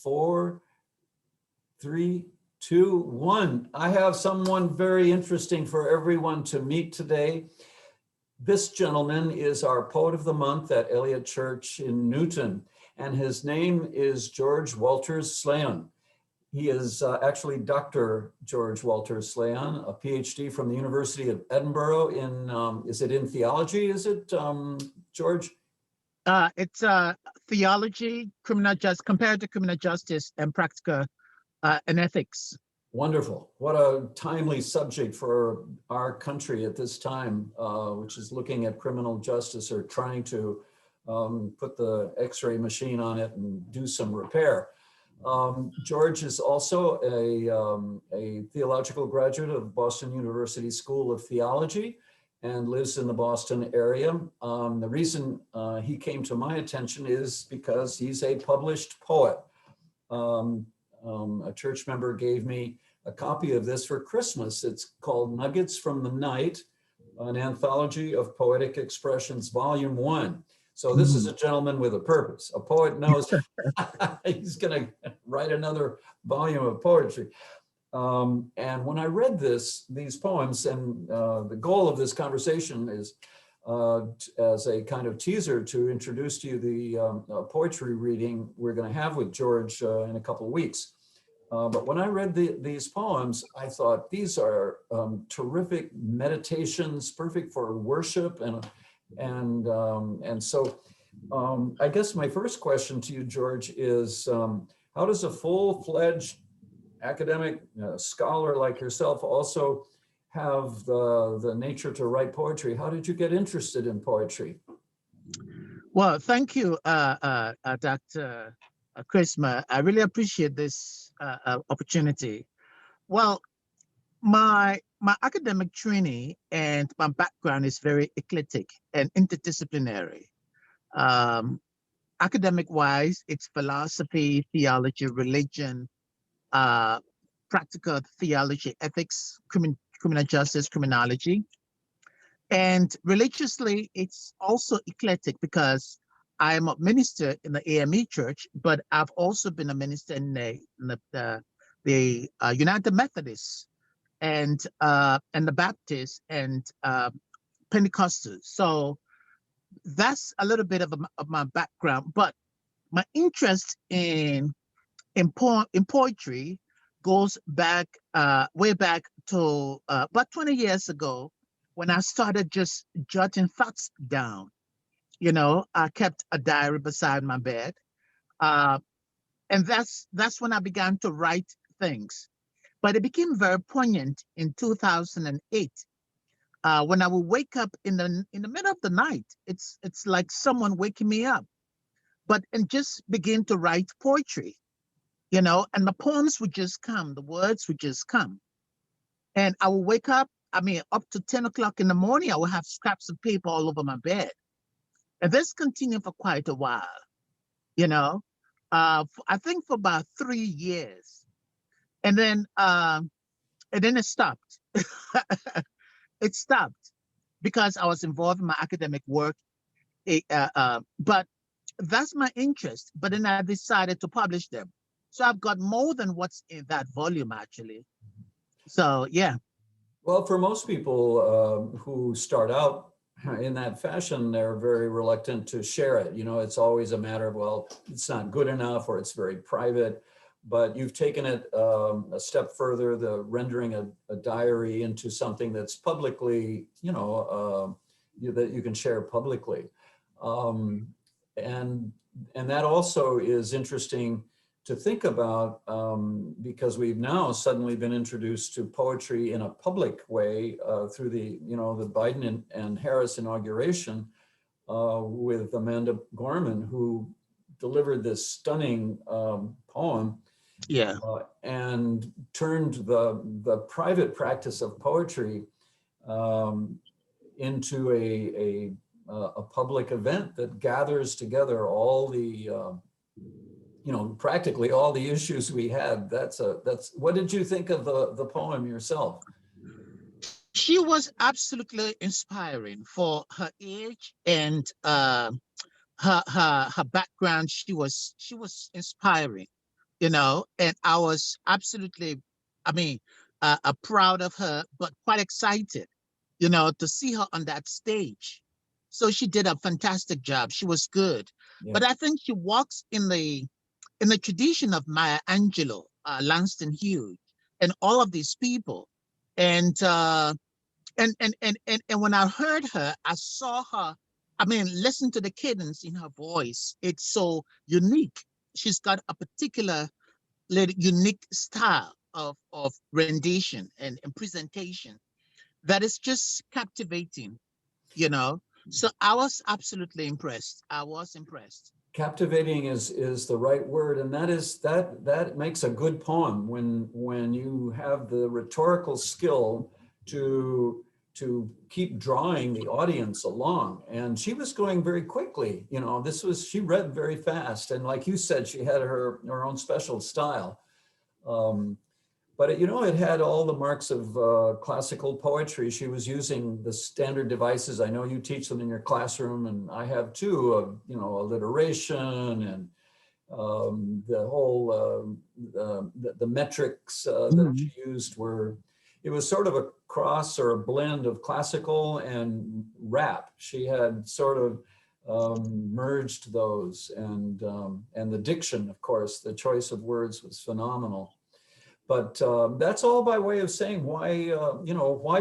4, 3, 2, 1. I have someone very interesting for everyone to meet today. This gentleman is our Poet of the Month at Elliott Church in Newton, and his name is George Walters-Sleyon. He is actually Dr. George Walters-Sleyon, a PhD from the University of Edinburgh in, is it in theology? Is it, George? It's theology, comparative criminal justice, and practical and ethics. Wonderful. What a timely subject for our country at this time, which is looking at criminal justice or trying to put the X-ray machine on it and do some repair. George is also a theological graduate of Boston University School of Theology and lives in the Boston area. The reason he came to my attention is because he's a published poet. A church member gave me a copy of this for Christmas. It's called Nuggets from the Night, an anthology of poetic expressions, volume 1. So this is a gentleman with a purpose. A poet knows he's going to write another volume of poetry. And when I read these poems, and the goal of this conversation is as a kind of teaser to introduce to you the poetry reading we're going to have with George in a couple of weeks. But when I read these poems, I thought these are terrific meditations, perfect for worship, and so I guess my first question to you, George, is how does a full-fledged academic scholar like yourself also have the nature to write poetry? How did you get interested in poetry? Well, thank you, Dr. Chrisma. I really appreciate this opportunity. Well, my academic training and my background is very eclectic and interdisciplinary. Academic-wise, it's philosophy, theology, religion, practical theology, ethics, criminal justice, criminology. And religiously, it's also eclectic because I'm a minister in the AME Church, but I've also been a minister in the United Methodists and the Baptists and Pentecostals. So that's a little bit of my background. But my interest in poetry goes back way back to about 20 years ago when I started just jotting thoughts down. You know, I kept a diary beside my bed. And that's when I began to write things. But it became very poignant in 2008 when I would wake up in the middle of the night. It's like someone waking me up, and just begin to write poetry, you know, and the poems would just come, the words would just come. And I would wake up, up to 10 o'clock in the morning, I would have scraps of paper all over my bed. And this continued for quite a while, you know, I think for about 3 years. And then it stopped. It stopped because I was involved in my academic work. But that's my interest. But then I decided to publish them. So I've got more than what's in that volume, actually. So, yeah. Well, for most people who start out in that fashion, they're very reluctant to share it. You know, it's always a matter of, well, it's not good enough or it's very private. But you've taken it a step further, the rendering a diary into something that's publicly, you know, that you can share publicly. And that also is interesting to think about because we've now suddenly been introduced to poetry in a public way through the, you know, the Biden and Harris inauguration with Amanda Gorman, who delivered this stunning poem. Yeah. And turned the private practice of poetry into a public event that gathers together all the you know, practically all the issues we had. That's what did you think of the poem yourself? She was absolutely inspiring for her age and her background. She was inspiring. and I was absolutely, I mean, proud of her, but quite excited, to see her on that stage. So she did a fantastic job. She was good, Yeah. but I think she walks in the tradition of Maya Angelou, Langston Hughes, and all of these people. And and when I heard her, I saw her. I mean, listen to the cadence in her voice. It's so unique. She's got a particular unique style of rendition and presentation that is just captivating, you know. So I was absolutely impressed. I was impressed. Captivating is the right word, and that makes a good poem when you have the rhetorical skill to keep drawing the audience along. And she was going very quickly. She read very fast, and like you said, she had her own special style. But it had all the marks of classical poetry. She was using the standard devices. I know you teach them in your classroom, and I have too, of alliteration and the whole the metrics that Mhm. she used it was sort of a cross or a blend of classical and rap. She had sort of merged those, and the diction, of course, the choice of words was phenomenal. But that's all by way of saying why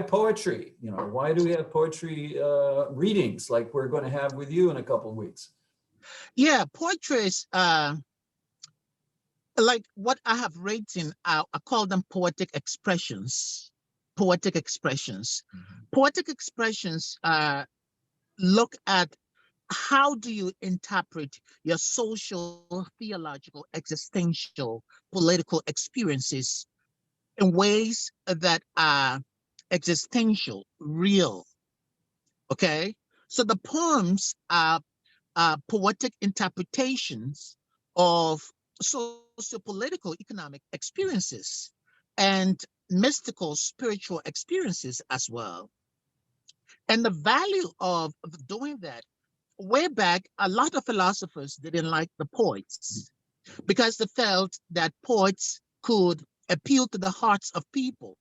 poetry? Why do we have poetry readings like we're going to have with you in a couple of weeks? Yeah, poetry is like what I have written. I call them poetic expressions. Poetic expressions. Mhm. Poetic expressions look at how do you interpret your social, theological, existential, political experiences in ways that are existential, real. Okay, so the poems are poetic interpretations of socio-political economic experiences and mystical spiritual experiences as well. And the value of doing that, way back, a lot of philosophers didn't like the poets because they felt that poets could appeal to the hearts of people.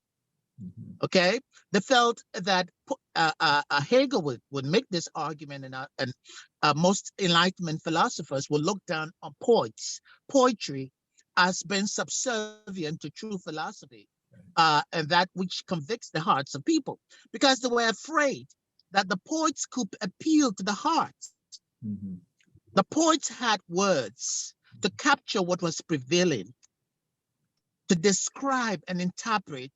Mhm. Okay, they felt that Hegel would make this argument, and most Enlightenment philosophers will look down on poetry, as being subservient to true philosophy, and that which convicts the hearts of people, because they were afraid that the poets could appeal to the hearts. Mhm. The poets had words to capture what was prevailing, to describe and interpret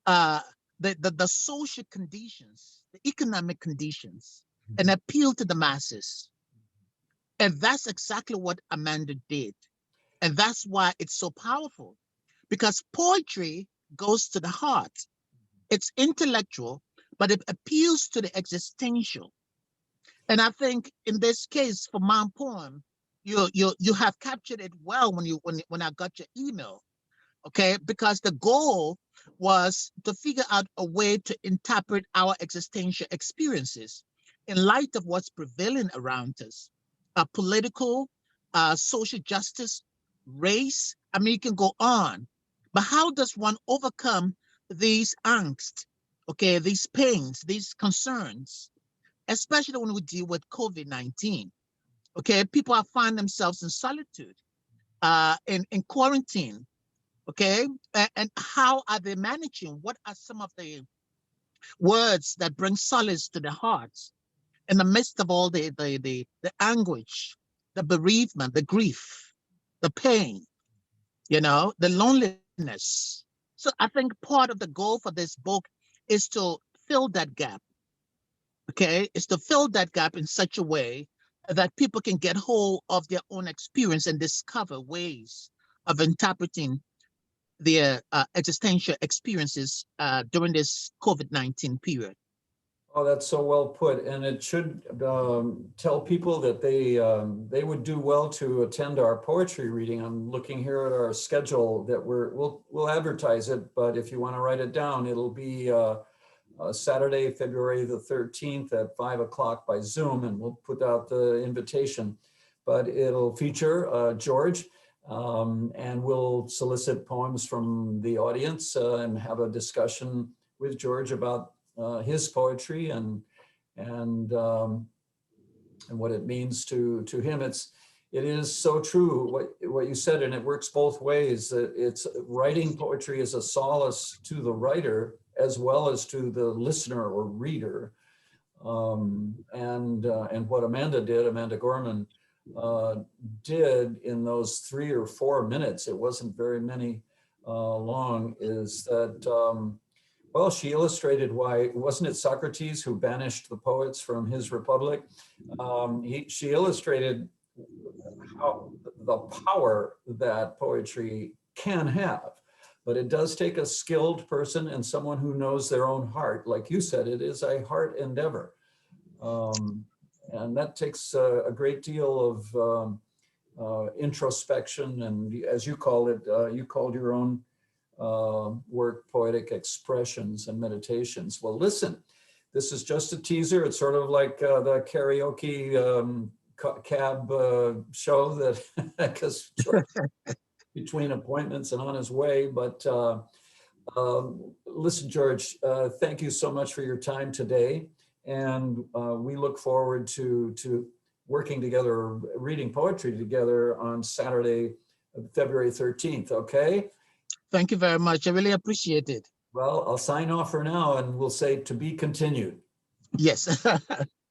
uh, the social conditions, the economic conditions, and appeal to the masses. And that's exactly what Amanda did. And that's why it's so powerful, because poetry goes to the heart. It's intellectual, but it appeals to the existential. And I think in this case, for my poem, you have captured it well when I got your email. Okay, because the goal was to figure out a way to interpret our existential experiences in light of what's prevailing around us, political, social justice, race. I mean, you can go on, but how does one overcome these angst, okay, these pains, these concerns, especially when we deal with COVID-19? Okay, people are finding themselves in solitude, in quarantine. Okay, and how are they managing? What are some of the words that bring solace to their hearts in the midst of all the anguish, the bereavement, the grief, the pain, the loneliness? So I think part of the goal for this book is to fill that gap. Okay, is to fill that gap in such a way that people can get hold of their own experience and discover ways of interpreting their existential experiences during this COVID-19 period. Oh, that's so well put, and it should tell people that they would do well to attend our poetry reading. I'm looking here at our schedule that we'll advertise it, but if you want to write it down, it'll be Saturday, February the 13th at 5 o'clock by Zoom, and we'll put out the invitation. But it'll feature George And we'll solicit poems from the audience and have a discussion with George about his poetry and what it means to him. It is so true what you said, and it works both ways. That it's writing poetry is a solace to the writer as well as to the listener or reader. And what Amanda Gorman, did in those 3 or 4 minutes, it wasn't very many long, is that, well, she illustrated why, wasn't it Socrates who banished the poets from his republic? She illustrated how the power that poetry can have, but it does take a skilled person and someone who knows their own heart. Like you said, it is a heart endeavor. And that takes a great deal of introspection, and as you call it, you called your own work poetic expressions and meditations. Well, listen, this is just a teaser. It's sort of like the karaoke cab show that, because between appointments and on his way. But listen, George, thank you so much for your time today. And we look forward to working together, reading poetry together on Saturday, February 13th, okay? Thank you very much. I really appreciate it. Well, I'll sign off for now and we'll say to be continued. Yes.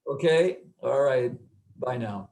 Okay, all right, bye now.